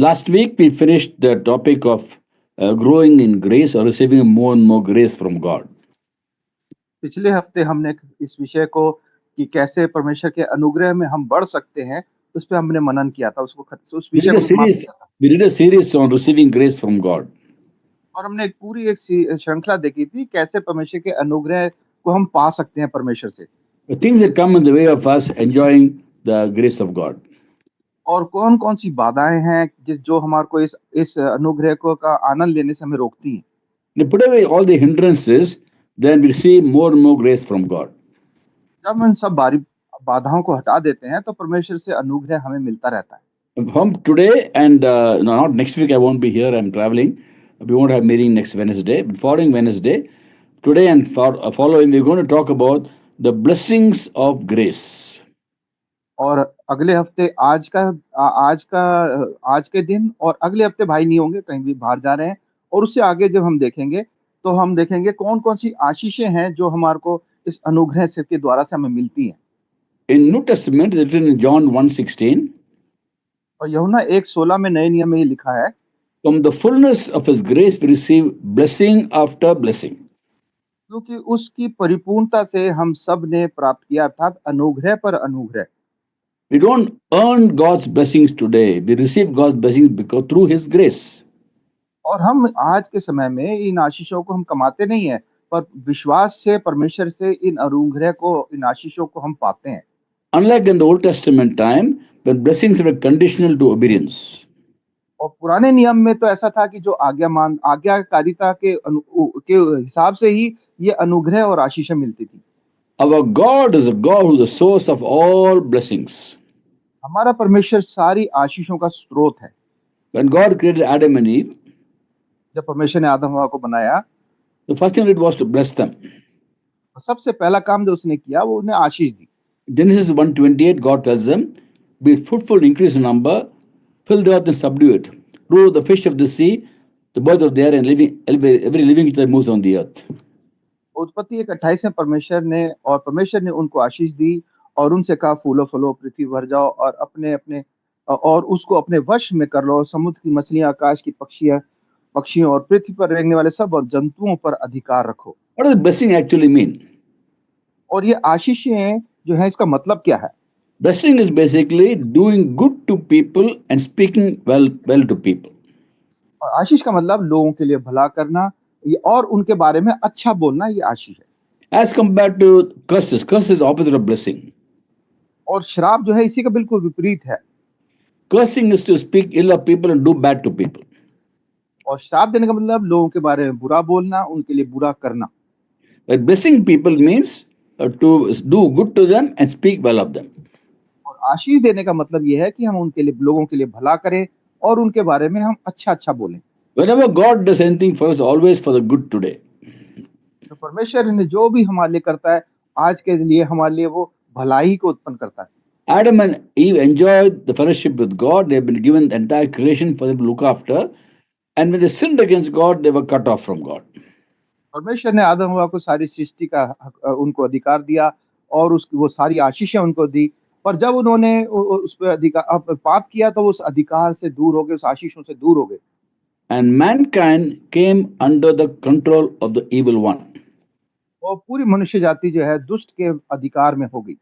Last week we finished the topic of growing in grace or receiving more and more grace from God. पिछले हफ्ते हमने इस विषय को कि कैसे परमेश्वर के अनुग्रह में हम बढ़ सकते हैं, उस पे हमने मनन किया था, उस We विषय did a को समाप्त series. किया था। We did a series on receiving grace from God. और हमने एक श्रृंखला देखी थी कैसे परमेश्वर के अनुग्रह को हम पा सकते हैं परमेश्वर से, The things that come in the way of us enjoying the grace of God. और कौन-कौन सी बाधाएं हैं जो हमारे को इस अनुग्रह को का आनंद लेने से हमें रोकती हैं। We put away all the hindrances, then we receive more and more grace from God. जब हम इन सब बाधाओं को हटा देते हैं तो परमेश्वर से अनुग्रह हमें मिलता रहता है। From today and no, not next week, I won't be here. I'm traveling. We won't have meeting next Wednesday. But following Wednesday, today and following, we're going to talk about the blessings of grace. और अगले हफ्ते आज के दिन और अगले हफ्ते भाई नहीं होंगे, कहीं भी बाहर जा रहे हैं, और उससे आगे जब हम देखेंगे तो हम देखेंगे कौन कौन सी आशीषें हैं जो हमारे को इस अनुग्रह से के द्वारा से हमें मिलती हैं। In New Testament, written in John 1:16, और यूहन्ना 1:16 में नए नियम में ये लिखा है, from the fullness of His grace we receive blessing after blessing. क्योंकि उसकी परिपूर्णता से हम सब ने प्राप्त किया, अर्थात अनुग्रह पर अनुग्रह। We don't earn God's blessings today. We receive God's blessings because through His grace. और हम आज के समय में इन आशीषों को हम कमाते नहीं है, पर विश्वास से परमेश्वर से इन अनुग्रह को, इन आशीषों को हम पाते हैं। Unlike in the Old Testament time, when blessings were conditional to obedience. और पुराने नियम में तो ऐसा था कि जो आज्ञाकारिता के हिसाब से ही ये अनुग्रह और आशीषें मिलती थी। Our God is a God who is the source of all blessings. हमारा परमेश्वर सारी आशीषों का स्रोत है। When God created Adam and Eve, जब परमेश्वर ने आदम हवा को बनाया, the first thing he did was to bless them. तो सबसे पहला काम जो उसने किया वो उन्हें आशीष दी। Genesis 1:28, God tells them, be fruitful, increase in number, fill the earth and subdue it. Rule the fish of the sea, the birds of the air, and every living creature that moves on the earth. उत्पत्ति 1:28 में परमेश्वर ने उनको आशीष दी और उनसे कहा, फूलो फलो, पृथ्वी भर जाओ और और उसको अपने वश में कर लो, समुद्र की मछलियां, आकाश की पक्षियों और पृथ्वी पर रहने वाले सब जंतुओं पर अधिकार रखो। What does blessing actually mean? और ये आशीषें जो है, इसका मतलब क्या है? Blessing is basically doing good to people and speaking well to people. और आशीष का मतलब लोगों के लिए भला करना और उनके बारे में अच्छा बोलना, ये आशीष है। As compared to curses, curse is opposite of blessing. और श्राप जो है इसी का बिल्कुल विपरीत है। Cursing is to speak ill of people and do bad to people. और श्राप देने का मतलब लोगों के बारे में बुरा बोलना, उनके लिए बुरा करना। But blessing people means to do good to them and speak well of them. और आशीष देने का मतलब ये है कि हम उनके लिए, लोगों के लिए भला करें और उनके बारे में हम अच्छा बोलें। Whenever God does anything for us, always for the good today. तो परमेश्वर ने जो भी हमारे लिए करता है, आज के लिए हमारे लिए वो भलाई को उत्पन्न करता है। Adam and Eve enjoyed the fellowship with God. They have been given the entire creation for them to look after. And when they sinned against God, they were cut off from God. परमेश्वर ने आदम हवा को सारी सृष्टि का उनको अधिकार दिया और वो सारी आशीषें उनको दी, पर जब उन्होंने उस पर अधिकार पाप किया तो उस अधिकार से दूर हो गए, उस आशीषों से दूर हो गए। And mankind came under the control of the evil one. और पूरी मनुष्य जाति जो है दुष्ट के अधिकार में हो गई।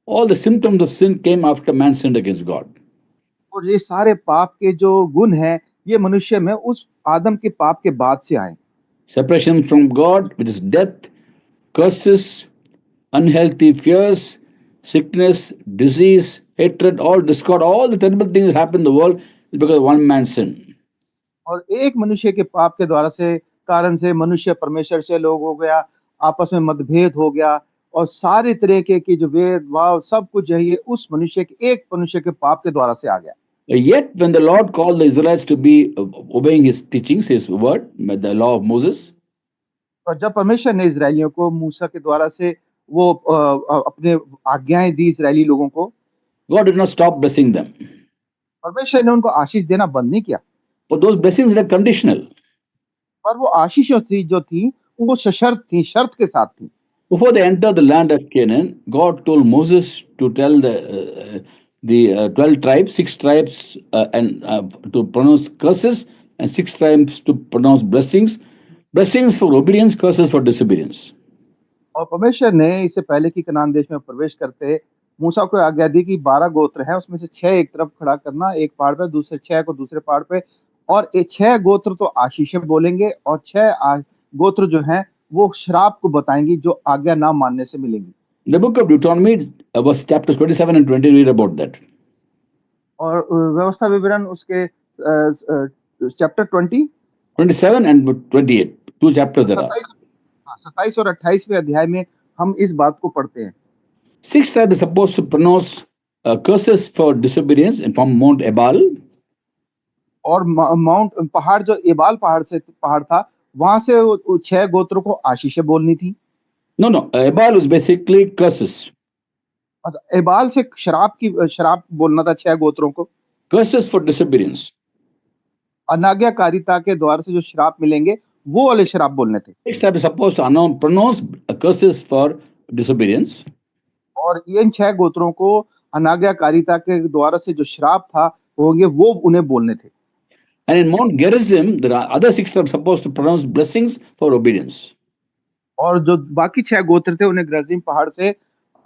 All the symptoms of sin came after man sinned against God. और ये सारे पाप के जो गुण हैं, ये मनुष्य में उस आदम के पाप के बाद से आए। Separation from God, which is death, curses, unhealthy fears, sickness, disease, hatred, all discord, all the terrible things that happen in the world is because of one man's sin. और एक मनुष्य के पाप के द्वारा से कारण से मनुष्य परमेश्वर से लोग हो गया, आपस में मतभेद हो गया, और सारे तरीके की जो भेद भाव सब कुछ है ये उस एक मनुष्य के पाप के द्वारा से आ गया। Yet when the Lord called the Israelites to be obeying his teachings, his word, the law of Moses, और जब परमेश्वर ने इजरायलियों को मूसा के द्वारा से वो अपने आज्ञाएं दी इजरायली लोगों को, God did not stop blessing them. परमेश्वर ने उनको आशीष देना बंद नहीं किया, But those blessings were conditional. पर वो आशीषों जो थी वो सशर्त थी, शर्त के साथ थी। Before they entered the land of Canaan, God told Moses to tell the 12 tribes, 6 tribes, and to pronounce curses, and 6 tribes to pronounce blessings. Blessings for obedience, curses for disobedience. और परमेश्वर ने इससे पहले कि कनान देश में प्रवेश करते मूसा को आज्ञा दी कि 12 गोत्र है, उसमें से 6 एक तरफ खड़ा करना एक पहाड़ पे, दूसरे 6 को दूसरे पहाड़ पे, और ये 6 गोत्र तो आशीषें बोलेंगे और 6 गोत्र जो हैं वो श्राप को बताएंगी जो आज्ञा ना मानने से मिलेंगी। The book of Deuteronomy, verse chapters 27 and 20, read about that. और व्यवस्था विवरण उसके chapter 20 27 and 28, 2 chapters there are. 27 और 28वें अध्याय में हम इस बात को पढ़ते हैं। 6 tribes are supposed to pronounce curses for disobedience and from Mount Ebal. और माउंट पहाड़ जो एबाल पहाड़ था वहां से 6 गोत्रों को आशीषें बोलनी थी। No, Ebal was basically curses. एबाल से शराब बोलना था 6 गोत्रों को। Curses for disobedience. अनाज्ञाकारिता के द्वारा से जो श्राप मिलेंगे वो वाले श्राप बोलने थे। 6 tribes are supposed to pronounce curses for disobedience. और इन 6 गोत्रों को अनाज्ञाकारिता के द्वारा से जो श्राप था होंगे वो उन्हें बोलने थे। And in Mount Gerizim, there are other 6 tribes supposed to pronounce blessings for obedience. और जो बाकी 6 गोत्र थे उन्हें गरजीम पहाड़ से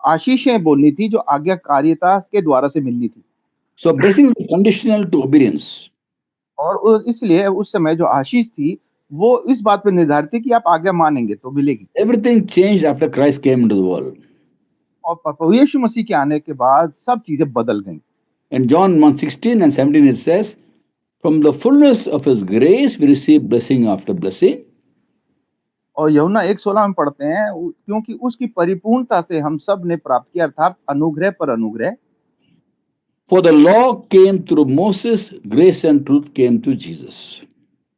आशीषें बोलनी थी जो आज्ञाकारिता के द्वारा से मिलनी थी। So blessings were conditional to obedience. और इसलिए उस समय जो आशीष थी वो इस बात पर निर्धारित थी कि आप आज्ञा मानेंगे तो मिलेगी। Everything changed after Christ came into the world. और प्रभु यीशु मसीह के आने के बाद सब चीजें बदल गईं। In John 1:16 and 17 it says, from the fullness of his grace we receive blessing after blessing. और यूहन्ना 1:16 में पढ़ते हैं क्योंकि उसकी परिपूर्णता से हम सब ने प्राप्त किया अर्थात अनुग्रह पर अनुग्रह। For the law came through Moses, grace and truth came through Jesus.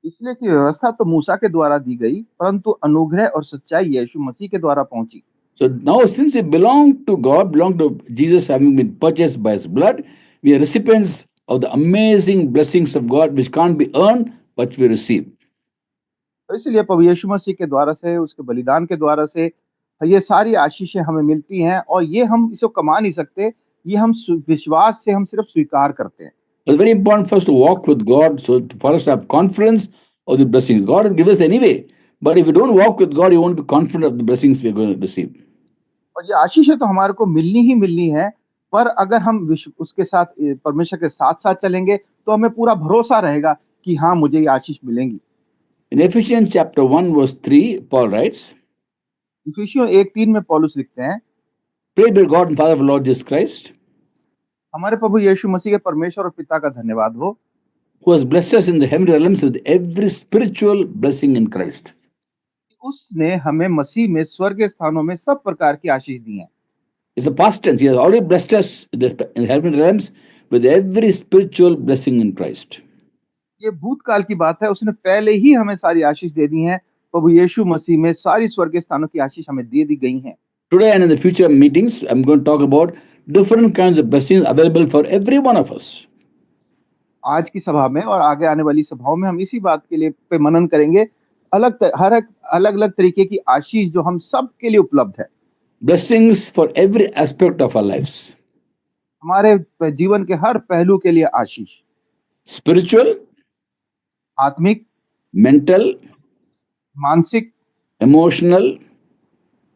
इसलिए कि व्यवस्था तो मूसा के द्वारा दी गई परंतु अनुग्रह और सच्चाई यीशु मसीह के द्वारा पहुंची। So now since we belong to God, belong to Jesus, having been purchased by his blood, we are recipients of the amazing blessings of God which can't be earned but we receive. तो इसलिए प्रभु यीशु मसीह के द्वारा से उसके बलिदान के द्वारा से ये सारी आशीषें हमें मिलती हैं और ये हम इसको कमा नहीं सकते, ये हम विश्वास से हम सिर्फ स्वीकार करते हैं। It's very important for us to walk with God, so for us to have confidence of the blessings. God will give us anyway, but if you don't walk with God, you won't be confident of the blessings we're going to receive. और ये आशीषें तो हमारे को मिलनी ही मिलनी है, पर अगर हम उसके साथ परमेश्वर के साथ साथ चलेंगे तो हमें पूरा भरोसा रहेगा कि हाँ मुझे ये आशीष मिलेंगी। In Ephesians chapter 1 verse 3, Paul writes, इफिसियों 1:3 में पौलुस लिखते हैं, Pray be God and Father of our Lord Jesus Christ, हमारे प्रभु यीशु मसीह के परमेश्वर और पिता का धन्यवाद हो, who has blessed us in the heavenly realms with every spiritual blessing in Christ. उसने हमें मसीह में स्वर्गीय स्थानों में सब प्रकार की आशीष दी हैं। It's a past tense. He has already blessed us in the heavenly realms with every spiritual blessing in Christ. ये भूतकाल की बात है, उसने पहले ही हमें सारी आशीष दे दी हैं। प्रभु यीशु मसीह में सारी स्वर्गीय स्थानों की आशीष हमें दे दी गई हैं। Today and in the future meetings, I'm going to talk about different kinds of blessings available for every one of us. आज की सभा में और आगे आने वाली सभाओं में हम इसी बात के लिए पे मनन करेंगे, अलग अलग तरीके की आशीष जो हम सब के लिए उपलब्ध है। Blessings for every aspect of our lives. हमारे जीवन के हर पहलू के लिए आशीष, Spiritual, आत्मिक, mental, मानसिक, emotional,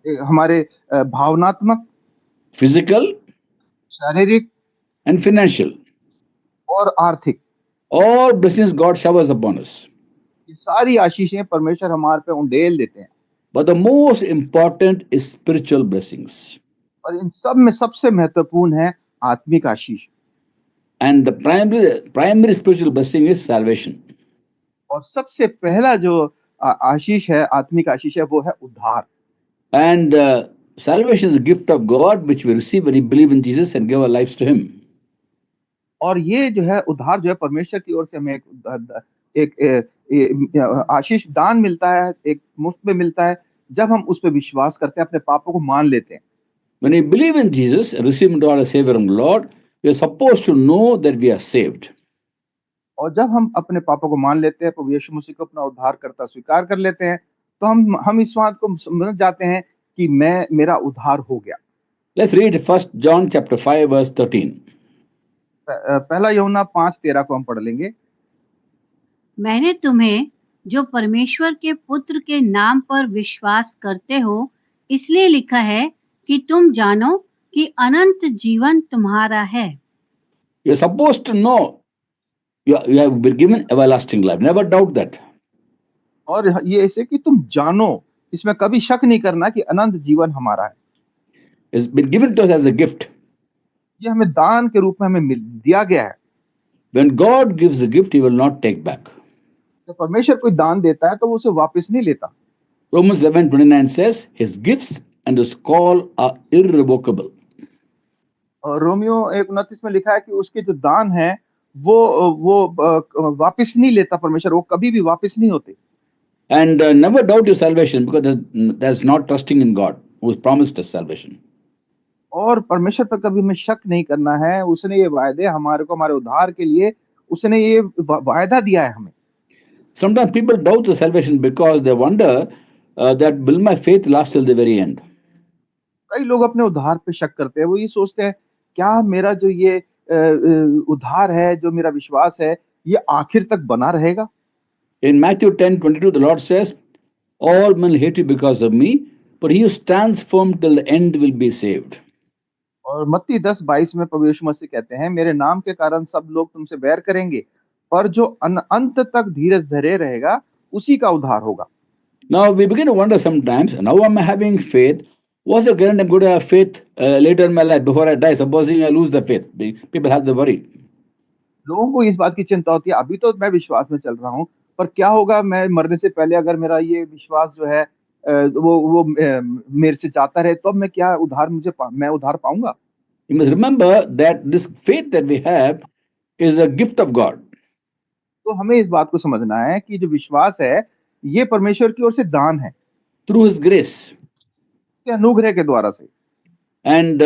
हमारे भावनात्मक, physical, शारीरिक and financial. और आर्थिक। All blessings God showers upon us. ये सारी आशीषें परमेश्वर हमारे पे उंडेल देते हैं। But the most important is spiritual blessings. और इन सब में सबसे महत्वपूर्ण है आत्मिक आशीष। And the primary spiritual blessing is salvation. और सबसे पहला जो आशीष है, आत्मिक आशीष है, वो है उद्धार। And salvation is a gift of God which we receive when we believe in Jesus and give our lives to him. और ये जो है उद्धार जो है परमेश्वर की ओर से हमें एक आशीष दान मिलता है, एक मुफ्त में मिलता है जब हम उस पर विश्वास करते हैं, अपने पापों को मान लेते हैं। When we believe in Jesus and receive him to our Savior and Lord, we are supposed to know that we are saved. और जब हम अपने पापों को मान लेते हैं, प्रभु यीशु मसीह को अपना उद्धार करता स्वीकार कर लेते हैं, तो हम इस बात को समझ जाते हैं कि मेरा उद्धार हो गया। Let's read 1 John chapter 5 verse 13. पहला यूहन्ना 5:13 को हम पढ़ लेंगे। मैंने तुम्हें जो परमेश्वर के पुत्र के नाम पर विश्वास करते हो इसलिए लिखा है कि तुम जानो कि अनंत जीवन तुम्हारा है। You're supposed to know you have been given everlasting life. Never doubt that. और ये ऐसे कि तुम जानो, इसमें कभी शक नहीं करना कि अनंत जीवन हमारा है। It's been given to us as a gift. ये हमें दान के रूप में दिया गया है। When God gives a gift, He will not take back. जब परमेश्वर कोई दान देता है तो वो उसे वापस नहीं लेता। Romans 11:29 says, His gifts and His call are irrevocable. और रोमियो 1:29 में लिखा है कि उसके जो दान है वो वापस नहीं लेता परमेश्वर, वो कभी भी वापस नहीं होते। And never doubt your salvation because there's not trusting in God who's promised us salvation. और परमेश्वर पर कभी हमें शक नहीं करना है, उसने ये वायदे हमारे को हमारे उद्धार के लिए उसने ये वायदा दिया है हमें। Sometimes people doubt the salvation because they wonder that will my faith last till the very end? कई लोग अपने उद्धार पे शक करते हैं, वो ये सोचते हैं क्या मेरा जो ये उद्धार है, जो मेरा विश्वास है, ये आखिर तक बना रहेगा। In Matthew 10:22, the Lord says, All men hate you because of me, but he who stands firm till the end will be saved. और मत्ती 10:22 में प्रभु यीशु मसीह कहते हैं, मेरे नाम के कारण सब लोग तुमसे बैर करेंगे, पर जो अंत तक धीरज धरे रहेगा उसी का उद्धार होगा। Now we begin to wonder sometimes, now I'm having faith. What's the guarantee I'm going to have faith later in my life before I die? Supposing I lose the faith. People have the worry. लोगों को इस बात की चिंता होती है, अभी तो मैं विश्वास में चल रहा हूँ, पर क्या होगा मैं मरने से पहले अगर मेरा ये विश्वास जो है वो मेरे से जाता रहे, तो अब मैं क्या मैं उद्धार पाऊंगा। You must remember that this faith that we have is a gift of God. तो हमें इस बात को समझना है कि जो विश्वास है ये परमेश्वर की ओर से दान है, Through His grace. के अनुग्रह के द्वारा से। And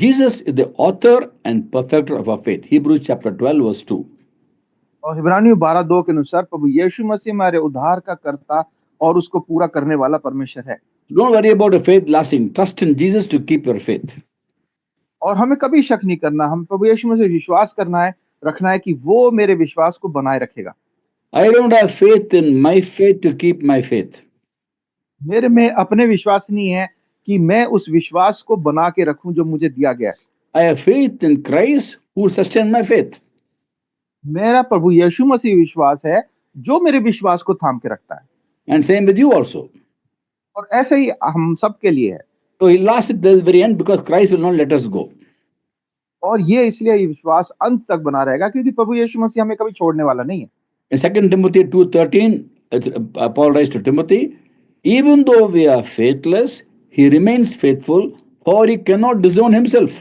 Jesus is the author and perfecter of our faith. Hebrews chapter 12 verse 2. और इब्रानियों 12:2 के अनुसार प्रभु यीशु मसीह हमारे उद्धार का कर्ता और उसको पूरा करने वाला परमेश्वर है। Don't worry about a faith lasting. Trust in Jesus to keep your faith. और हमें कभी शक नहीं करना, हम प्रभु यीशु मसीह विश्वास करना है, रखना है कि वो मेरे विश्वास को बनाए रखेगा। I don't have faith in my faith to keep my faith. मेरे में अपने विश्वास नहीं है कि मैं उस विश्वास को बना के रखूं जो मुझे दिया गया है। I have faith in Christ who will sustain my faith. मेरा प्रभु यीशु मसीह विश्वास है जो मेरे विश्वास को थाम के रखता है। And same with you also. और ऐसे ही हम सब के लिए है। So He lasts it till the very end because Christ will not let us go. और ये इसलिए ये विश्वास अंत तक बना रहेगा क्योंकि प्रभु यीशु मसीह हमें कभी छोड़ने वाला नहीं है। In 2 Timothy 2:13, Paul writes to Timothy, even though we are faithless, he remains faithful, for he cannot disown himself.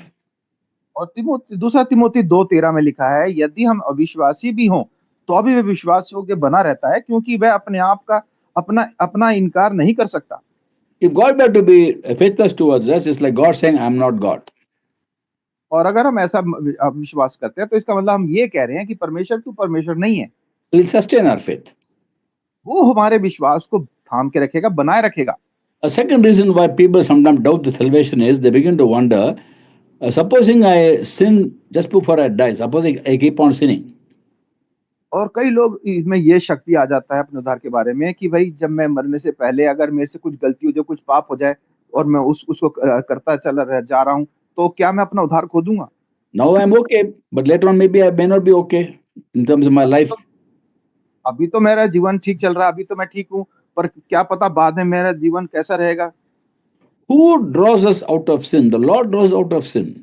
और दूसरा तिमोथी 2:13 में लिखा है, यदि हम अविश्वासी भी हों तो अभी वह विश्वास योग्य बना रहता है क्योंकि वह अपने आप का अपना इनकार नहीं कर सकता। If God were to be faithless towards us, it's like God saying, I'm not God. और अगर हम ऐसा विश्वास करते हैं तो इसका मतलब हम ये कह रहे हैं कि परमेश्वर तू परमेश्वर नहीं है। He'll sustain our faith. वो हमारे विश्वास को थाम के रखेगा, बनाए रखेगा। A second reason why people sometimes doubt the salvation is they begin to wonder, supposing I sin just before I die, supposing I keep on sinning. और कई लोग इसमें ये शक भी आ जाता है अपने उद्धार के बारे में कि भाई जब मैं मरने से पहले अगर मेरे से कुछ गलती हो जाए, कुछ पाप हो जाए और मैं उसको करता जा रहा हूँ, तो क्या मैं अपना उद्धार खो दूंगा? Now I'm okay, but later on maybe I may not be okay in terms of my life. अभी तो मेरा जीवन ठीक चल रहा है, अभी तो मैं ठीक हूँ, पर क्या पता बाद में मेरा जीवन कैसा रहेगा। Who draws us out of sin? The Lord draws out of sin.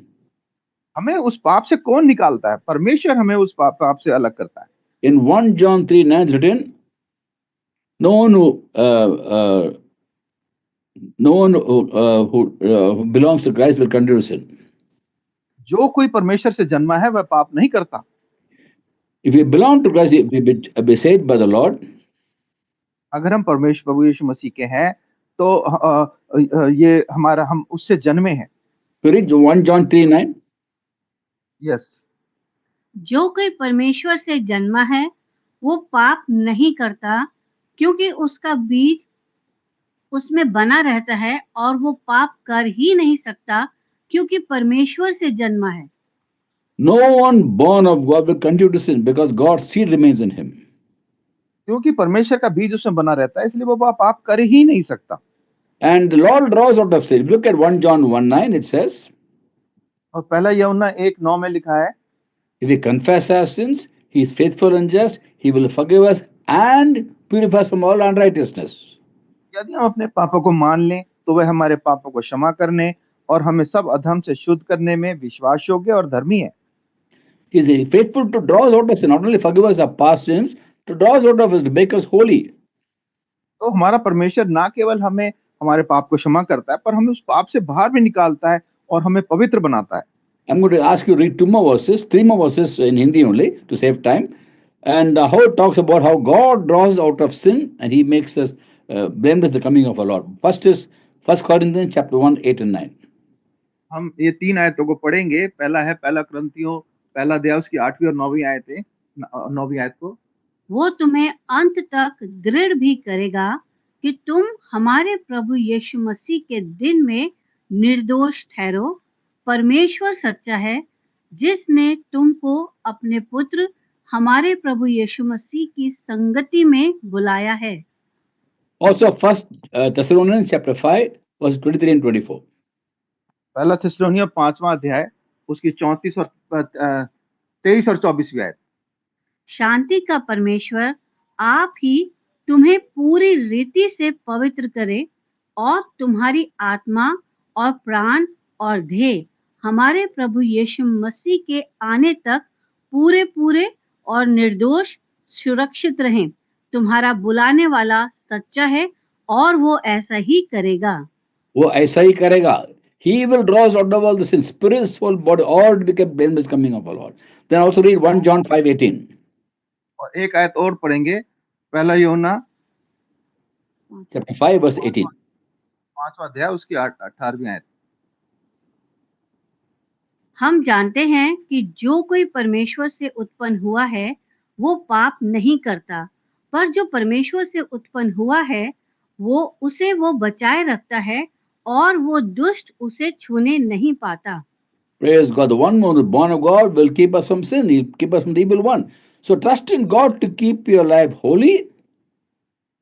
हमें उस पाप से कौन निकालता है? परमेश्वर हमें उस पाप से अलग करता है। In 1 John 3:9 it's written, no one who belongs to Christ will continue to sin. जो कोई परमेश्वर से जन्मा है वह पाप नहीं करता। If we belong to Christ, if we be saved by the Lord, अगर हम प्रभु यीशु मसीह के हैं तो ये हम उससे जन्मे हैं। to read 1 John 3:9. यस, जो कोई परमेश्वर से जन्मा है वो पाप नहीं करता क्योंकि उसका बीज उसमें बना रहता है और वो पाप कर ही नहीं सकता क्योंकि परमेश्वर से जन्मा है। No one born of God will continue to sin because God's seed remains in him. क्योंकि परमेश्वर का बीज उसमें बना रहता है, इसलिए वो पाप कर ही नहीं सकता। And the Lord draws out of sin. If you look at 1 John 1:9, it says, और पहला यूहन्ना 1:9 में लिखा है, if we confess our sins, he is faithful and just, he will forgive us and purify us from all unrighteousness. यदि हम अपने पापों को मान लें तो वह हमारे पापों को क्षमा करने और हमें सब अधर्म से शुद्ध करने में विश्वास योग्य और धर्मी है। He is faithful to draw us out of sin, not only forgive us our past sins, to draw us out of it, to make us holy. तो हमारा परमेश्वर ना केवल हमें हमारे पाप को क्षमा करता है, पर हमें उस पाप से बाहर भी निकालता है और हमें पवित्र बनाता है। I'm going to ask you to read 3 more verses in Hindi only to save time. And how it talks about how God draws out of sin and he makes us blameless the coming of our Lord. First is 1 Corinthians chapter 1, 8 and 9. हम ये 3 आयतों को पढ़ेंगे। पहला है पहला कुरिन्थियों पहला अध्याय उसकी 8वीं और 9वीं आयतें, 9वीं आयत को। वो तुम्हें अंत तक दृढ़ भी करेगा कि तुम हमारे प्रभु यीशु मसीह के दिन में निर्दोष ठहरो। परमेश्वर सच्चा है जिसने तुमको अपने पुत्र हमारे प्रभु यीशु मसीह की संगति में बुलाया है। Also 1 Thessalonians chapter 5, verse 23 and 24. पहला थिस्सलुनीय 5वां अध्याय उसकी 23 और 23 और 24वीं आयत। शांति का परमेश्वर आप ही तुम्हें पूरी रीति से पवित्र करे और तुम्हारी आत्मा और प्राण और देह हमारे प्रभु यीशु मसीह के आने तक पूरे पूरे और निर्दोष सुरक्षित रहें। तुम्हारा बुलाने वाला सच्चा है और वो ऐसा ही करेगा। वो ऐसा ही करेगा. He will draw us out of all the sins, spirit, soul, body, all to become blameless coming of our Lord. Then also read 1 John 5:18. और एक आयत और पढ़ेंगे, पहला यूहन्ना Chapter 5, verse 18. 5वां अध्याय उसकी 18वीं आयत। हम जानते हैं कि जो कोई परमेश्वर से उत्पन्न हुआ है वो पाप नहीं करता, पर जो परमेश्वर से उत्पन्न हुआ है वो बचाए रखता है और वो दुष्ट उसे छूने नहीं पाता। Praise God. The one who is born of God will keep us from sin. He'll keep us from the evil one. So trust in God to keep your life holy,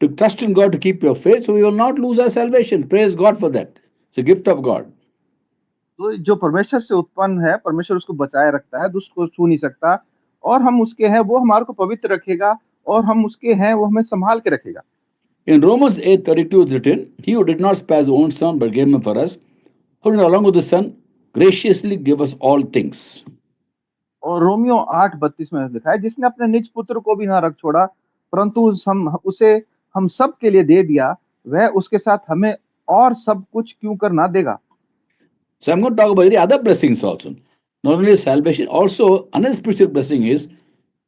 to trust in God to keep your faith, so we will not lose our salvation. Praise God for that. It's a gift of God. तो जो परमेश्वर से उत्पन्न है, परमेश्वर उसको बचाए रखता है, दुष्ट को छू नहीं सकता, और हम उसके हैं, वो हमारे को पवित्र रखेगा, और हम उसके हैं, वो हमें संभाल के रखेगा। In Romans 8:32 it's written, he who did not spare his own son but gave him for us, who did along with the son graciously give us all things. और रोमियो 8:32 में लिखा है, जिसने अपने निज पुत्र को भी ना रख छोड़ा, परंतु उसे हम सब के लिए दे दिया, वह उसके साथ हमें और सब कुछ क्यों कर ना देगा। So I'm going to talk about the other blessings also. Not only salvation, also another spiritual blessing is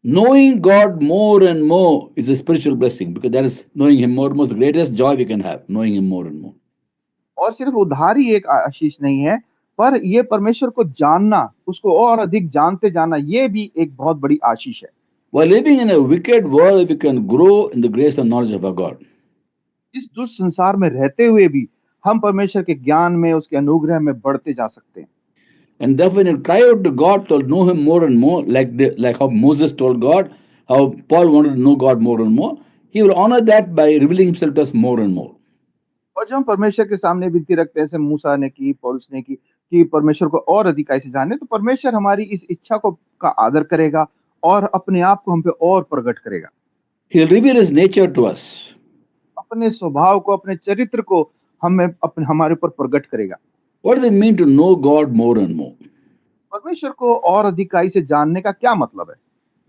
knowing God more and more is a spiritual blessing, because that is knowing him more and more, the greatest joy we can have, knowing him more and more. और सिर्फ उधार ही एक आशीष नहीं है, पर ये परमेश्वर को जानना, उसको और अधिक जानते जाना, ये भी एक बहुत बड़ी आशीष है। While living in a wicked world, we can grow in the grace and knowledge of our God. इस दुष्ट संसार में रहते हुए भी हम परमेश्वर के ज्ञान में, उसके अनुग्रह में बढ़ते जा सकते हैं। And therefore, when you cry out to God to know him more and more, like how Moses told God, how Paul wanted to know God more and more, he will honor that by revealing himself to us more and more. और जब हम परमेश्वर के सामने विनती रखते हैं, जैसे मूसा ने की, पौलुस ने की, कि परमेश्वर को और अधिक ऐसे जाने, तो परमेश्वर हमारी इस इच्छा को का आदर करेगा और अपने आप को हम पे और प्रकट करेगा। He'll reveal his nature to us. अपने स्वभाव को, अपने चरित्र को हमारे ऊपर प्रकट करेगा। What does it mean to know God more and more? परमेश्वर को और अधिकाई से जानने का क्या मतलब है?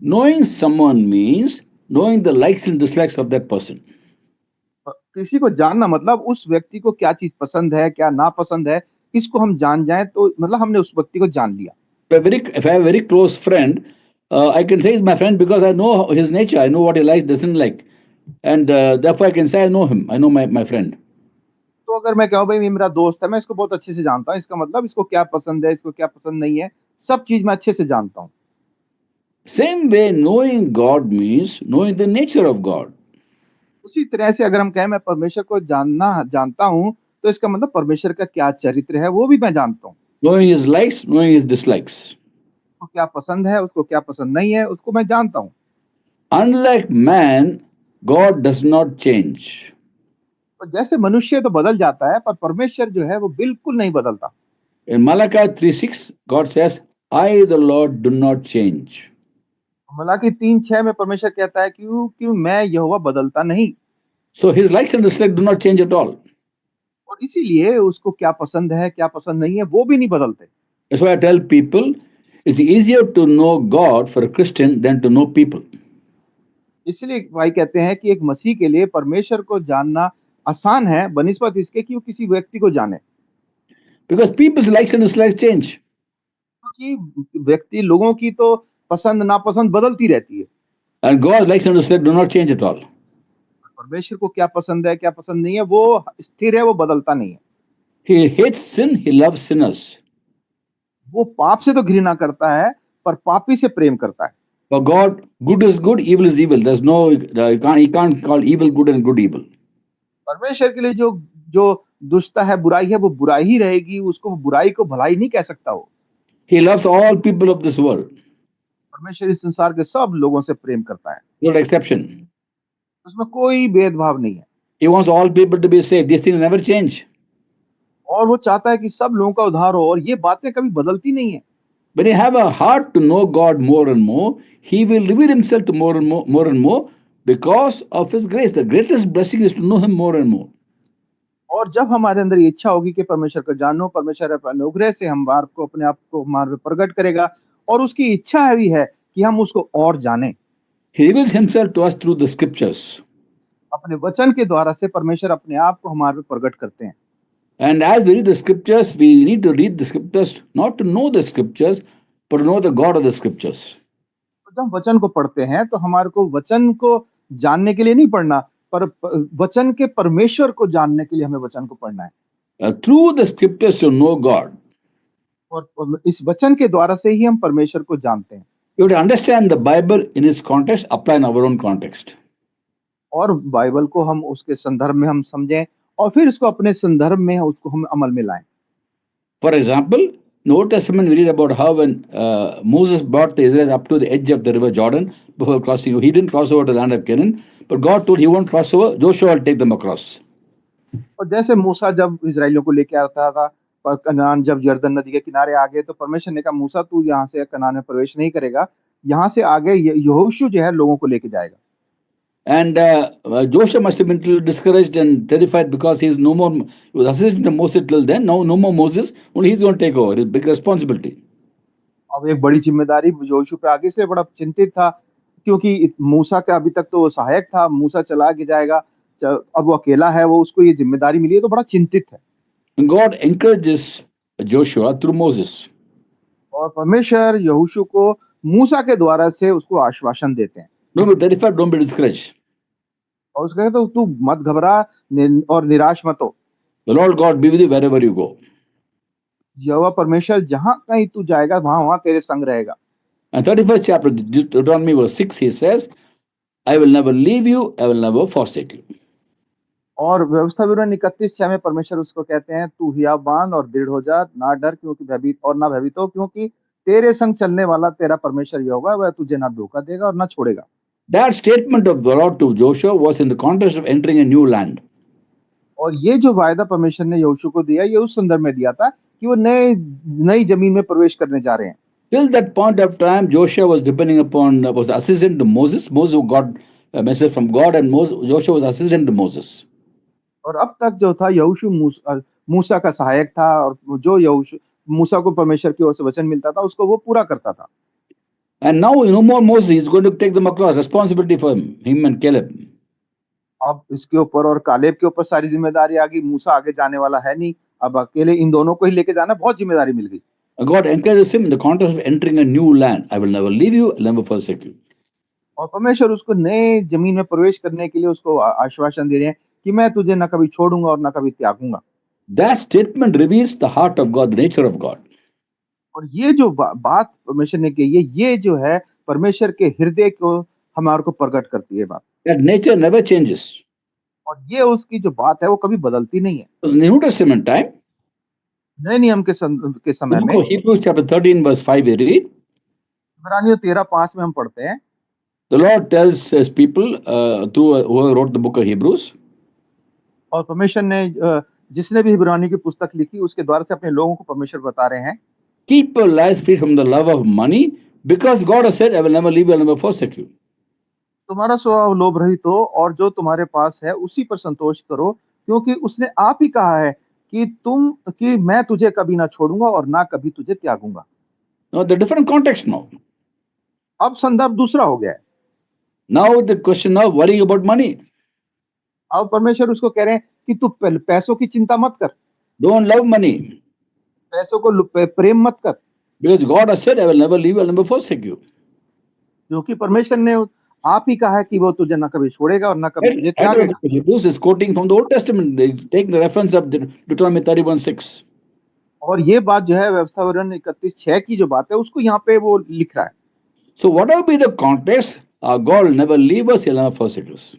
Knowing someone means knowing the likes and dislikes of that person. किसी को जानना मतलब उस व्यक्ति को क्या चीज पसंद है, क्या नापसंद है, इसको हम जान जाएं तो मतलब हमने उस व्यक्ति को जान लिया। If I have a very close friend, I can say he's my friend because I know his nature. I know what he likes, doesn't like, and therefore I can say I know him. I know my friend. तो अगर मैं कहूँ भाई ये मेरा दोस्त है, मैं इसको बहुत अच्छे से जानता हूँ, इसका मतलब इसको क्या पसंद है, इसको क्या पसंद नहीं है, सब चीज मैं अच्छे से जानता हूँ। Same way, knowing God means knowing the nature of God. उसी तरह से अगर हम कहें मैं परमेश्वर को जानता हूँ, तो इसका मतलब परमेश्वर का क्या चरित्र है वो भी मैं जानता हूँ। Knowing his likes, knowing his dislikes. उसको क्या पसंद है, उसको क्या पसंद नहीं है, उसको मैं जानता हूँ। Unlike man, God does not change. तो जैसे मनुष्य तो बदल जाता है, पर परमेश्वर जो है वो बिल्कुल नहीं बदलता। In Malachi 3:6, God says, I, the Lord, do not change. Malachi 3:6 में परमेश्वर कहता है कि मैं यहोवा बदलता नहीं। So his likes and dislikes do not change at all. और इसीलिए उसको क्या पसंद है, क्या पसंद नहीं है, वो भी नहीं बदलते। That's why I tell people it's easier to know God for a Christian than to know people. इसलिए भाई कहते हैं कि एक मसीह के लिए परमेश्वर को जानना आसान है बनिस्बत इसके कि वो किसी व्यक्ति को जाने। Because people's likes and dislikes change. क्योंकि व्यक्ति लोगों की तो पसंद नापसंद बदलती रहती है। And God's likes and dislikes do not change at all. परमेश्वर को क्या पसंद है, क्या पसंद नहीं है, वो स्थिर है, वो बदलता नहीं है। He hates sin, he loves sinners. वो पाप से तो घृणा करता है, पर पापी से प्रेम करता है। For God, good is good, evil is evil. There's no, he can't call evil good and good evil. परमेश्वर के लिए जो जो दुष्टता है, बुराई है, वो बुराई ही रहेगी, उसको बुराई को भलाई नहीं कह सकता वो। He loves all people of this world, परमेश्वर इस संसार के सब लोगों से प्रेम करता है, without exception. उसमें कोई भेदभाव नहीं है। He wants all people to be saved. These things never change. और वो चाहता है कि सब लोगों का उद्धार हो, और ये बातें कभी बदलती नहीं है। When you have a heart to know God more and more, He will reveal Himself to more and more because of His grace. The greatest blessing is to know Him more and more. और जब हमारे अंदर ये इच्छा होगी कि परमेश्वर को जानो, परमेश्वर अपने अनुग्रह से हमारे को अपने आप को हमारे पे प्रकट करेगा, और उसकी इच्छा भी है कि हम उसको और जानें। He reveals Himself to us through the scriptures. अपने वचन के द्वारा से परमेश्वर अपने आप को हमारे पे प्रकट करते हैं। And as we read the scriptures, we need to read the scriptures not to know the scriptures, but to know the God of the scriptures. तो जब वचन को पढ़ते हैं तो हमारे को वचन को जानने के लिए नहीं पढ़ना, पर वचन के परमेश्वर को जानने के लिए हमें वचन को पढ़ना है। Through the scriptures to know God. और इस वचन के द्वारा से ही हम परमेश्वर को जानते हैं। You have to understand the Bible in its context, apply in our own context. और बाइबल को हम उसके संदर्भ में हम समझें, और फिर इसको अपने संदर्भ में उसको हम अमल में लाएं। For example, in the Old Testament, we read about how when Moses brought the Israelites up to the edge of the river Jordan before crossing, he didn't cross over to the land of Canaan, but God told he won't cross over, Joshua will take them across. और जैसे मूसा जब इजराइलियों को लेके आता था, पर कनान जब यरदन नदी के किनारे आ गए, तो परमेश्वर ने कहा मूसा तू यहाँ से कनान में प्रवेश नहीं करेगा, यहाँ से आगे यहोशू जो है लोगों को लेके जाएगा। And Joshua must have been a little discouraged and terrified because he's no more, he was assistant to Moses till then, now no more Moses, only he's going to take over, it's a big responsibility. अब एक बड़ी जिम्मेदारी यहोशू पे आगे से बड़ा चिंतित था, क्योंकि मूसा का अभी तक तो वो सहायक था, मूसा चला के जाएगा, अब वो अकेला है, वो उसको ये जिम्मेदारी मिली है, तो बड़ा चिंतित है। And God encourages Joshua through Moses. और परमेश्वर यहोशू को मूसा के द्वारा से उसको आश्वासन देते हैं, Don't be terrified, don't be discouraged. और उसको कहते तू मत घबरा और निराश मत हो। The Lord God be with you wherever you go. यहोवा परमेश्वर जहां कहीं तू जाएगा वहां वहां तेरे संग रहेगा। And 31st chapter, Deuteronomy verse 6, he says, I will never leave you, I will never forsake you. और व्यवस्था विवरण 31:6 में परमेश्वर उसको कहते हैं तू हिया बांध और दृढ़ हो जा, ना डर क्योंकि भयभीत और ना भयभीत हो, क्योंकि तेरे संग चलने वाला तेरा परमेश्वर यहोवा, वह तुझे ना धोखा देगा और ना छोड़ेगा। That statement of the Lord to Joshua was in the context of entering a new land. और ये जो वायदा परमेश्वर ने यहोशू को दिया, ये उस संदर्भ में दिया था कि वो नई जमीन में प्रवेश करने जा रहे हैं। Till that point of time, Joshua was depending upon, was assistant to Moses. Moses got a message from God, and Joshua was assistant to Moses. और अब तक जो था यहोशू मूसा का सहायक था, और जो यहोशू मूसा को परमेश्वर की ओर से वचन मिलता था उसको वो पूरा करता था। And now no more Moses, he's going to take them across, responsibility for him and Caleb. अब इसके ऊपर और कालेब के ऊपर सारी जिम्मेदारी आ गई, मूसा आगे जाने वाला है नहीं, अब अकेले इन दोनों को ही लेके जाना, बहुत जिम्मेदारी मिल गई। God encourages him in the context of entering a new land. I will never leave you, I'll never forsake you. और परमेश्वर उसको नए जमीन में प्रवेश करने के लिए उसको आश्वासन दे रहे हैं कि मैं तुझे ना कभी छोड़ूंगा और ना कभी त्यागूंगा। That statement reveals the heart of God, the nature of God. और ये जो बात परमेश्वर ने कही है, ये जो है परमेश्वर के हृदय को हमारे को प्रकट करती है बात। That nature never changes. और ये उसकी जो बात है वो कभी बदलती नहीं है। In the New Testament time, नए नियम के समय the book में of Hebrews chapter 13 verse 5 we read, इब्रानियों 13:5 में हम पढ़ते हैं, The Lord tells his people through whoever wrote the book of Hebrews, और परमेश्वर ने जिसने भी इब्रानियों की पुस्तक लिखी उसके द्वारा से अपने लोगों को परमेश्वर बता रहे हैं, keep your lives free from the love of money, because God has said, I will never leave you, I will never forsake you. तुम्हारा स्वभाव लोभ रहित हो और जो तुम्हारे पास है उसी पर संतोष करो, क्योंकि उसने आप ही कहा है कि मैं तुझे कभी ना छोड़ूंगा और ना कभी तुझे त्यागूंगा। Now, the different context now. अब संदर्भ दूसरा हो गया है। Now, the question of worrying about money. अब परमेश्वर उसको कह रहे हैं कि तू पैसों की चिंता मत कर, Don't love money, पैसों को प्रेम मत कर, because God has said, I will never leave you, I will never forsake you. क्योंकि परमेश्वर ने आप ही कहा है कि वो तुझे ना कभी छोड़ेगा और ना कभी तुझे Writer of त्यागेगा। the Hebrews is quoting from the Old Testament, they take the reference of Deuteronomy 31:6. और ये बात जो है व्यवस्था विवरण 31:6 की जो बात है उसको यहाँ पे वो लिख रहा है। So, whatever be the context, our God will never leave us, He will never forsake us.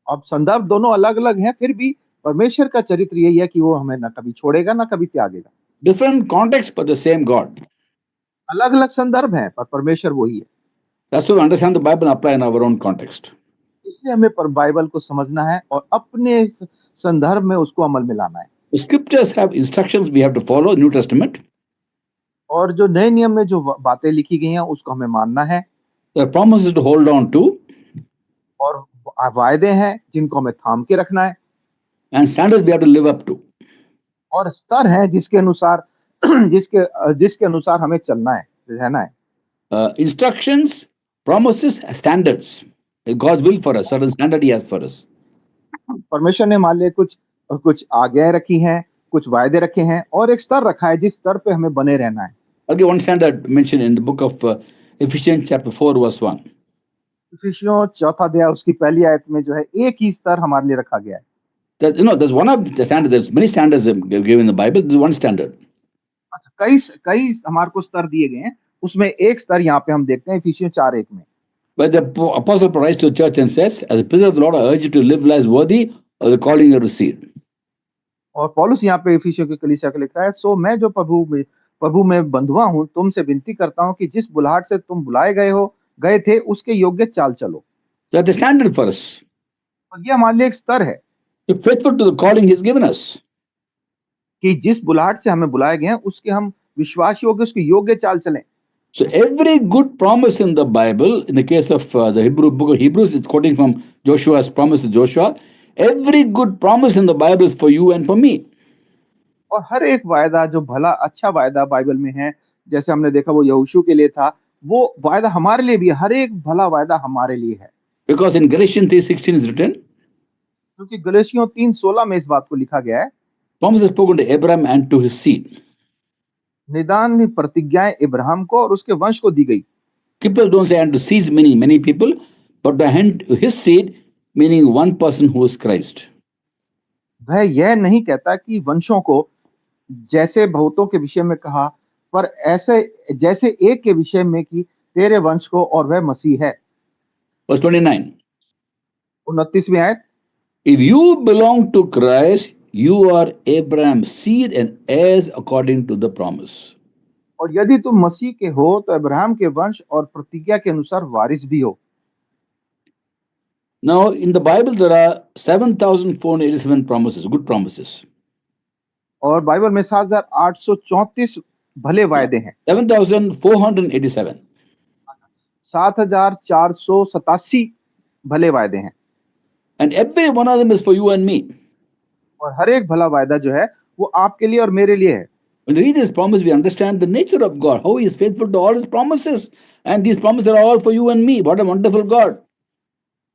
अब संदर्भ दोनों अलग अलग हैं, फिर भी परमेश्वर का चरित्र यही है कि वो हमें ना कभी छोड़ेगा ना कभी त्यागेगा। Different context, but the same God. अलग अलग संदर्भ हैं पर परमेश्वर वही है। That's why we understand the Bible and apply in our own context. इसलिए हमें बाइबल को समझना है और अपने संदर्भ में उसको अमल में लाना है। The scriptures have instructions we have to follow, New Testament. और जो नए नियम में जो बातें लिखी गई हैं उसको हमें मानना है। There are promises to hold on to, और वायदे हैं जिनको हमें थाम के रखना है, and standards we have to live up to. और स्तर हैं जिसके अनुसार जिसके अनुसार हमें चलना है, रहना है। Instructions, promises, standards. God's will for us, certain standard He has for us. परमेश्वर ने मान लिया कुछ आज्ञाएं रखी हैं, कुछ वायदे रखे हैं और एक स्तर रखा है जिस स्तर पे हमें बने रहना है। I'll give one standard mentioned in the book of Ephesians chapter 4 verse 1. इफिसियों 4 अध्याय उसकी पहली आयत में जो है एक ही स्तर हमारे लिए रखा गया है। That, there's one of the standards, there's many standards given in the Bible, there's one standard. कई कई हमारे को स्तर दिए गए हैं, उसमें एक स्तर यहाँ पे हम देखते हैं इफिसियों 4:1 में। But the apostle writes to the church and says, as a prisoner of the Lord, I urge you to live lives worthy of the calling you have received. और पौलुस यहाँ पे इफिसियों की कलीसिया को लिखता है, सो मैं जो प्रभु में बंधुआ हूँ तुमसे विनती करता हूँ कि जिस बुलाहट से तुम बुलाए गए थे उसके योग्य चाल चलो। That's the standard for us. और ये हमारे लिए एक स्तर है Be faithful to the calling He's given us. कि जिस बुलाहट से हमें बुलाए गए हैं उसके हम विश्वास योग्य उसके योग्य चाल चलें। So every good promise in the Bible, in the case of the book of Hebrews, it's quoting from Joshua's promise to Joshua. Every good promise in the Bible is for you and for me. और हर एक वायदा जो भला अच्छा वायदा Bible में है, जैसे हमने देखा वो यहोशू के लिए था, वो वायदा हमारे लिए भी है, हर एक भला वायदा हमारे लिए है। Because in Galatians 3:16 is written, क्योंकि गलातियों 3:16 में इस बात को लिखा गया है, promise is spoken to Abraham and to his seed. निदान प्रतिज्ञाएं इब्राहिम को और उसके वंश को दी गई। People don't say and to seeds meaning many people, but to his seed meaning one person who is Christ. वह यह नहीं कहता कि वंशों को जैसे बहुतों के विषय में कहा, पर ऐसे जैसे एक के विषय में कि तेरे वंश को, और वह मसीह है। Verse 29. 29वीं आयत, If you belong to Christ, you are Abraham's seed and heirs according to the promise. और यदि तुम मसीह के हो तो अब्राहम के वंश और प्रतिज्ञा के अनुसार वारिस भी हो। Now, in the Bible, there are 7,487 promises, good promises. और बाइबल में 7,834 भले वायदे हैं। 7,487. 7,487 भले वायदे हैं। And every one of them is for you and me. और हर एक भला वायदा जो है वो आपके लिए और मेरे लिए है। When we read this promise, we understand the nature of God, how He is faithful to all His promises. And these promises are all for you and me. What a wonderful God.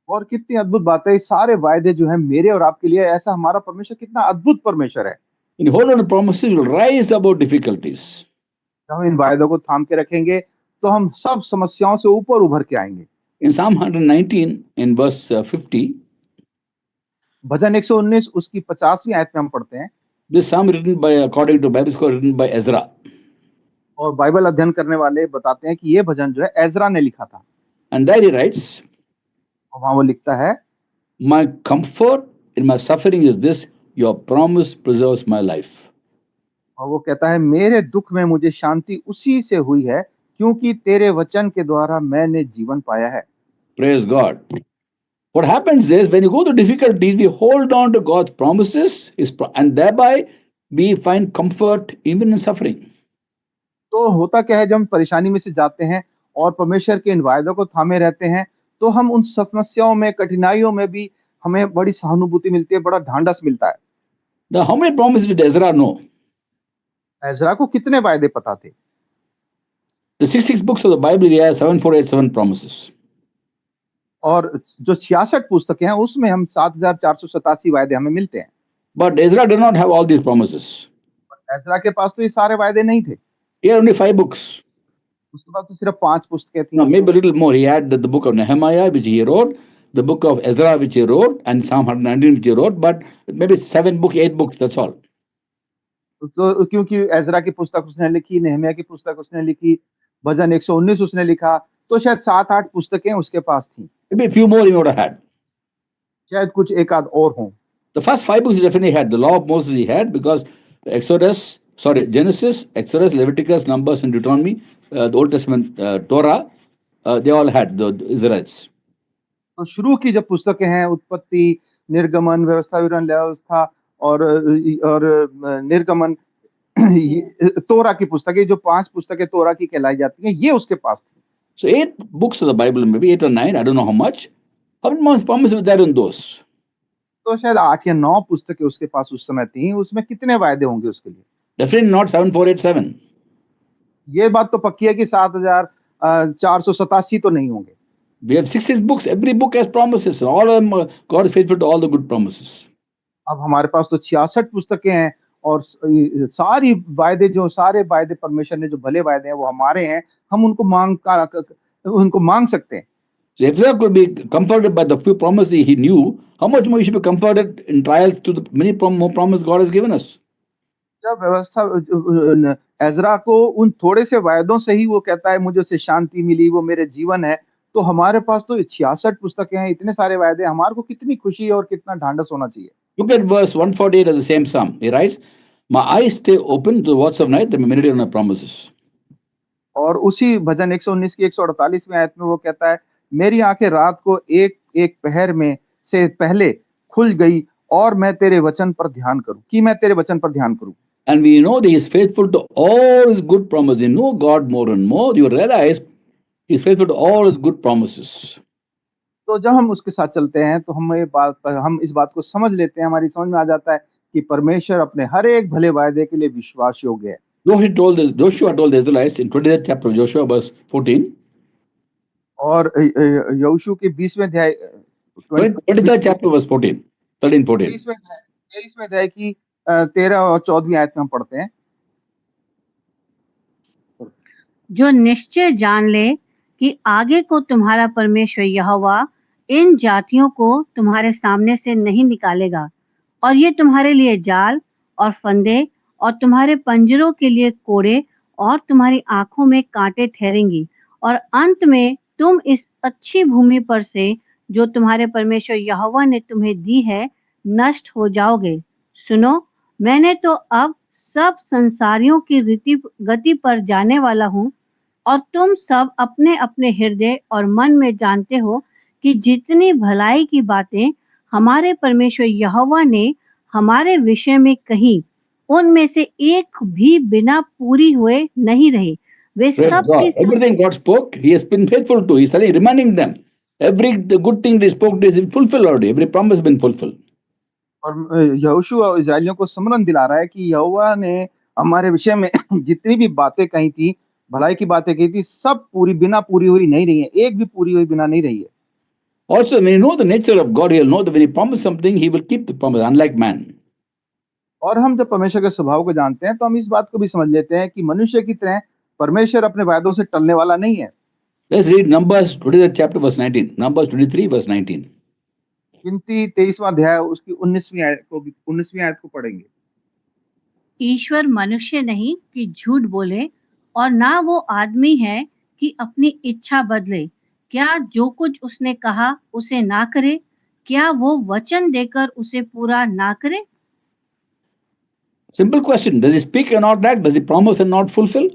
और कितनी अद्भुत बात है, सारे वायदे जो है मेरे और आपके लिए, ऐसा हमारा परमेश्वर कितना अद्भुत परमेश्वर है। In hold on to promises, you will rise above difficulties. जब हम इन वायदों को थाम के रखेंगे तो हम सब समस्याओं से ऊपर उभर के आएंगे। In Psalm 119, in verse 50, भजन 119 उसकी 50वीं आयत में हम पढ़ते हैं, this psalm written by, according to Bible scholar, written by Ezra. और बाइबल अध्ययन करने वाले बताते हैं कि ये भजन जो है एजरा ने लिखा था। And there he writes, और वहां वो लिखता है, my comfort in my suffering is this, your promise preserves my life. और वो कहता है, मेरे दुख में मुझे शांति उसी से हुई है क्योंकि तेरे वचन के द्वारा मैंने जीवन पाया है। Praise God. What happens is when you go to difficulties, we hold on to God's promises, and thereby we find comfort even in suffering. तो होता क्या है, जब हम परेशानी में से जाते हैं और परमेश्वर के इन वायदों को थामे रहते हैं, तो हम उन समस्याओं में, कठिनाइयों में भी हमें बड़ी सहानुभूति मिलती है, बड़ा ढांढस मिलता है। Now, how many promises did Ezra know? Ezra को कितने वायदे पता थे? The 66 books of the Bible, we have 7487 promises. और जो 66 पुस्तकें हैं उसमें हम 7487 वायदे हमें मिलते हैं। But Ezra did not have all these promises. Ezra के पास तो ये सारे वायदे नहीं थे। He had only 5 books. उसके पास तो सिर्फ 5 पुस्तकें थी। No, maybe a little more. He had the book of Nehemiah, which he wrote, the book of Ezra, which he wrote, and Psalm 119, which he wrote, but maybe 7 books, 8 books, that's all. तो क्योंकि Ezra की पुस्तक उसने लिखी, Nehemiah की पुस्तक उसने लिखी, भजन 119 उसने लिखा, तो शायद 7-8 पुस्तकें उसके पास थी। Maybe a few more he would have had. शायद कुछ एक आध और हों। The first 5 books he definitely had. The law of Moses he had, because Genesis, Exodus, Leviticus, Numbers, and Deuteronomy, the Old Testament Torah, they all had the Israelites. तो शुरू की जो पुस्तकें हैं, उत्पत्ति, निर्गमन, व्यवस्था, विवरण, व्यवस्था और निर्गमन, तोरा की पुस्तकें, जो 5 पुस्तकें तोरा की कहलाई जाती हैं, ये उसके पास थी। So 8 books of the Bible, maybe 8 or 9, I don't know how much. How many promises were there in those? तो शायद 8 या 9 पुस्तकें उसके पास उस समय थी, उसमें कितने वायदे होंगे उसके लिए? Definitely not 7487. ये बात तो पक्की है कि 7487 तो नहीं होंगे। We have 66 books. Every book has promises. All of them, God is faithful to all the good promises. अब हमारे पास तो 66 पुस्तकें हैं और सारे वायदे परमेश्वर ने, जो भले वायदे हैं वो हमारे हैं, हम उनको मांग सकते हैं। So if Ezra could be comforted by the few promises he knew, how much more we should be comforted in trials to the many more promises God has given us. जब व्यवस्था एजरा को उन थोड़े से वायदों से ही वो कहता है मुझे उससे शांति मिली, वो मेरे जीवन है, तो हमारे पास तो 66 पुस्तकें हैं, इतने सारे वायदे, हमारे को कितनी खुशी और कितना ढांढस होना चाहिए। Look at verse 148 of the same psalm. He writes, "My eyes stay open to the watch of night, that I may meditate on thy promises." और उसी भजन 119 की 148वें आयत में वो कहता है, मेरी आंखें रात को एक एक पहर में से पहले खुल गई और मैं तेरे वचन पर ध्यान करूं। And we know that he is faithful to all his good promises. You know God more and more. You realize he is faithful to all his good promises. तो जब हम उसके साथ चलते हैं तो हम इस बात को समझ लेते हैं, हमारी समझ में आ जाता है कि परमेश्वर अपने हर एक भले वायदे के लिए विश्वास योग्य है। Joshua told the Israelites in 20th chapter of Joshua, verse 14. और यहोशू के 20वें अध्याय 23rd chapter, verse 14. 13-14. 23वें अध्याय की 13 और 14वीं आयत में हम पढ़ते हैं, जो निश्चय जान ले कि आगे को तुम्हारा परमेश्वर यहोवा इन जातियों को तुम्हारे सामने से नहीं निकालेगा, और ये तुम्हारे लिए जाल और फंदे और तुम्हारे पंजरों के लिए कोड़े और तुम्हारी आंखों में कांटे ठहरेंगी, और अंत में तुम इस अच्छी भूमि पर से जो तुम्हारे परमेश्वर यहोवा ने तुम्हें दी है नष्ट हो जाओगे। सुनो, मैंने तो अब सब संसारियों की गति पर जाने वाला हूँ, और तुम सब अपने अपने हृदय और मन में जानते हो कि जितनी भलाई की बातें हमारे परमेश्वर यहोवा ने हमारे विषय में कही, उनमें से एक भी बिना पूरी हुए नहीं रही। वे Praise सब God. Everything God spoke, he has been faithful to. He's reminding them. The good thing they spoke to is fulfilled already. Every promise has been fulfilled. और यहोशू और इस्राएलियों को स्मरण दिला रहा है कि यहोवा ने हमारे विषय में जितनी भी बातें कही थी, भलाई की बातें कही थी, सब बिना पूरी हुई नहीं रही है, एक भी पूरी हुई बिना नहीं रही है। Also, when you know the nature of God, you'll know that when he promised something, he will keep the promise, unlike man. और हम जब परमेश्वर के स्वभाव को जानते हैं तो हम इस बात को भी समझ लेते हैं कि मनुष्य की तरह परमेश्वर अपने वायदों से टलने वाला नहीं है। Let's read Numbers 23 chapter verse 19. Numbers 23 verse 19. गिनती 23वां अध्याय उसकी 19वीं आयत को पढ़ेंगे। ईश्वर मनुष्य नहीं कि झूठ बोले, और ना वो आदमी है कि अपनी इच्छा बदले। क्या जो कुछ उसने कहा उसे ना करे? क्या वो वचन देकर उसे पूरा ना करे? Simple question. Does he speak and not act? Does he promise and not fulfill?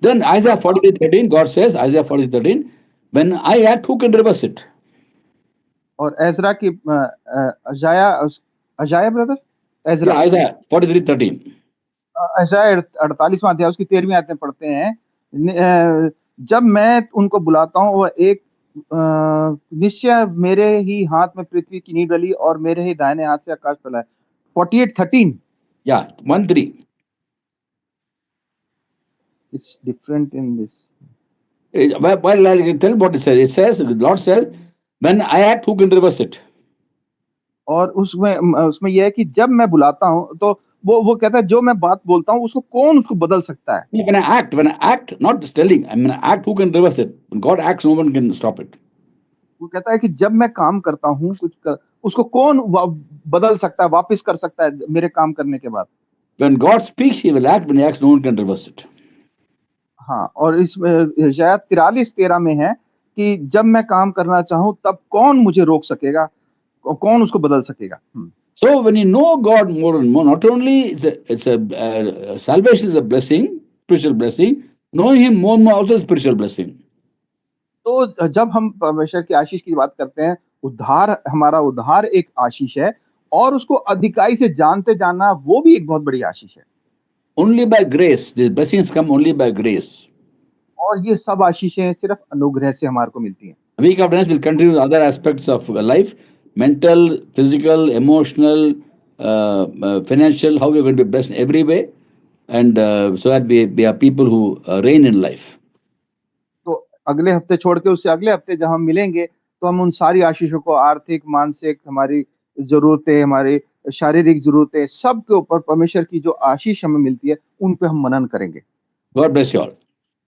Then Isaiah 43:13, God says, Isaiah 43:13, when I act, who can reverse it? और एजरा की अजाया अजाया ब्रदर एजरा Yeah, Isaiah 43:13. अजाया 48वां अध्याय उसकी 13वीं आयत में पढ़ते हैं जब मैं उनको बुलाता हूँ वह एक निश्चय मेरे ही हाथ में पृथ्वी की नींव डली और मेरे ही दाहिने हाथ से आकाश फैला है 48:13 Yeah, 1:3. it's different in this Well, I'll tell what it says. It says, the Lord says, when I act, who can reverse it? और उसमें यह है कि जब मैं बुलाता हूँ तो वो कहता है जो मैं बात बोलता हूँ उसको कौन उसको बदल सकता है When I act, not just telling, I mean, act, who can reverse it? When God acts, no one can stop it. वो कहता है कि जब मैं काम करता हूँ उसको कौन बदल सकता है वापस कर सकता है मेरे काम करने के बाद When God speaks, he will act. When he acts, no one can reverse it. हाँ और इसमें शायद 43:13 में है कि जब मैं काम करना चाहूँ तब कौन मुझे रोक सकेगा कौन उसको बदल सकेगा So when you know God more and more, not only salvation is a blessing, spiritual blessing, knowing Him more and more also is spiritual blessing. तो जब हम परमेश्वर की आशीष की बात करते हैं हमारा उद्धार एक आशीष है और उसको अधिकाई से जानते जाना वो भी एक बहुत बड़ी आशीष है Only by grace, these blessings come only by grace. और ये सब आशीषें सिर्फ अनुग्रह से हमारे को मिलती हैं Week after next, we'll continue with other aspects of life, mental, physical, emotional, financial, how we're going to be blessed in every way, and so that we are people who reign in life. तो अगले हफ्ते छोड़ के उससे अगले हफ्ते जब हम मिलेंगे तो हम उन सारी आशीषों को आर्थिक मानसिक हमारी जरूरतें हमारी शारीरिक जरूरतें सब के ऊपर परमेश्वर की जो आशीष हमें मिलती है उन पे हम मनन करेंगे God bless you all.